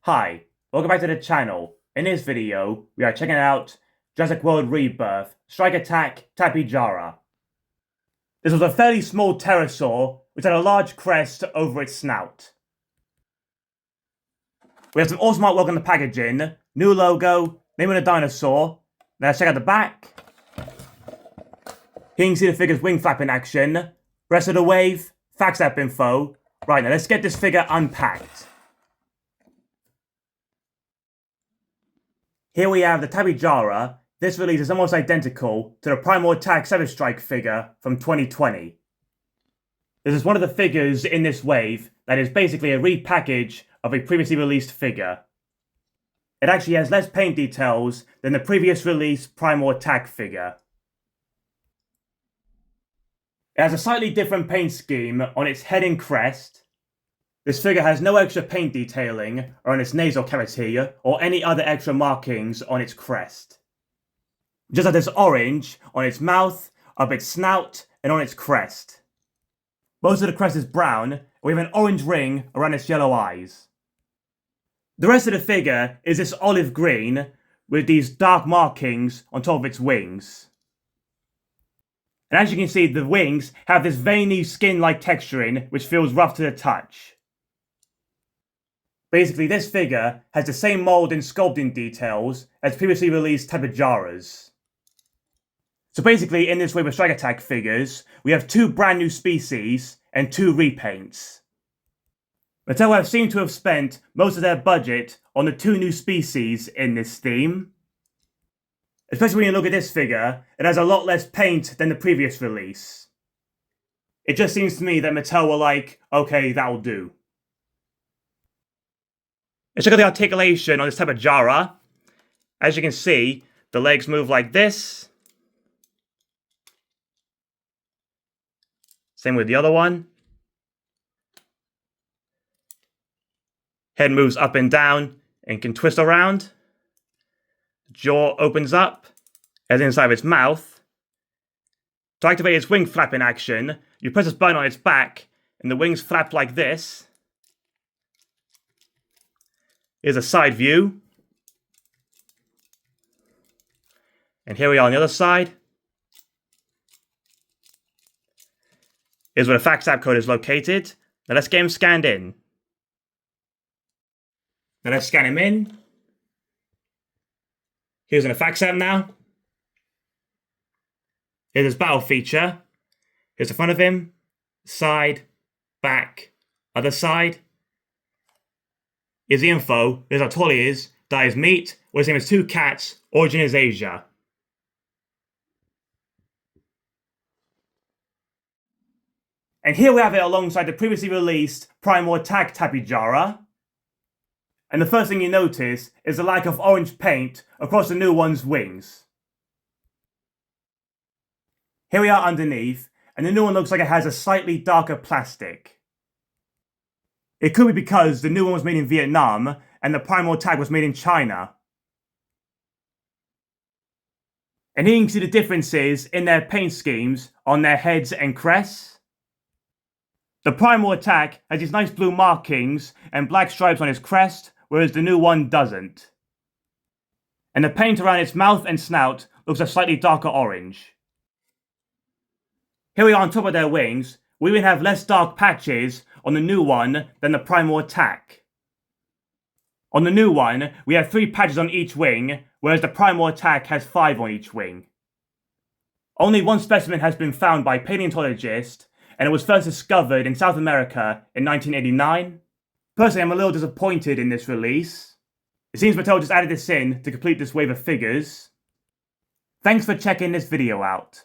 Hi, welcome back to the channel. In this video, we are checking out Jurassic World Rebirth, Strike Attack, Tapejara. This was a fairly small pterosaur which had a large crest over its snout. We have some awesome artwork on the packaging, new logo, name of the dinosaur. Now let's check out the back. Here you can see the figure's wing flap in action, rest of the wave, facts app info. Right, now let's get this figure unpacked. Here we have the Tapejara. This release is almost identical to the Primal Attack Savage Strike figure from 2020. This is one of the figures in this wave that is basically a repackage of a previously released figure. It actually has less paint details than the previous release Primal Attack figure. It has a slightly different paint scheme on its head and crest. This figure has no extra paint detailing on its nasal cavity or any other extra markings on its crest. Just like this orange on its mouth, up its snout, and on its crest. Most of the crest is brown, and we have an orange ring around its yellow eyes. The rest of the figure is this olive green with these dark markings on top of its wings. And as you can see, the wings have this veiny skin-like texturing which feels rough to the touch. Basically, this figure has the same mould and sculpting details as previously released Tapejara's. So basically, in this wave of Strike Attack figures, we have two brand new species and two repaints. Mattel have seemed to have spent most of their budget on the two new species in this theme. Especially when you look at this figure, it has a lot less paint than the previous release. It just seems to me that Mattel were like, okay, that'll do. Let's check out the articulation on this Tapejara. As you can see, the legs move like this. Same with the other one. Head moves up and down and can twist around. Jaw opens up as inside of its mouth. To activate its wing flap in action, you press this button on its back and the wings flap like this. Here's a side view. And here we are on the other side. Here's where the fax app code is located. Now let's get him scanned in. Now let's scan him in. Here's in the fax app now. Here's his battle feature. Here's the front of him. Side, back, other side. Here's the info. Here's how tall he is. Dies meat. What his name is 2 cats. Origin is Asia. And here we have it alongside the previously released Primal Attack Tapejara. And the first thing you notice is the lack of orange paint across the new one's wings. Here we are underneath, and the new one looks like it has a slightly darker plastic. It could be because the new one was made in Vietnam and the Primal Attack was made in China. And here you can see the differences in their paint schemes on their heads and crests. The Primal Attack has these nice blue markings and black stripes on its crest, whereas the new one doesn't. And the paint around its mouth and snout looks a slightly darker orange. Here we are on top of their wings. We even have less dark patches on the new one than the Primal Attack. On the new one, we have 3 patches on each wing, whereas the Primal Attack has 5 on each wing. Only one specimen has been found by paleontologists, and it was first discovered in South America in 1989. Personally, I'm a little disappointed in this release. It seems Mattel just added this in to complete this wave of figures. Thanks for checking this video out.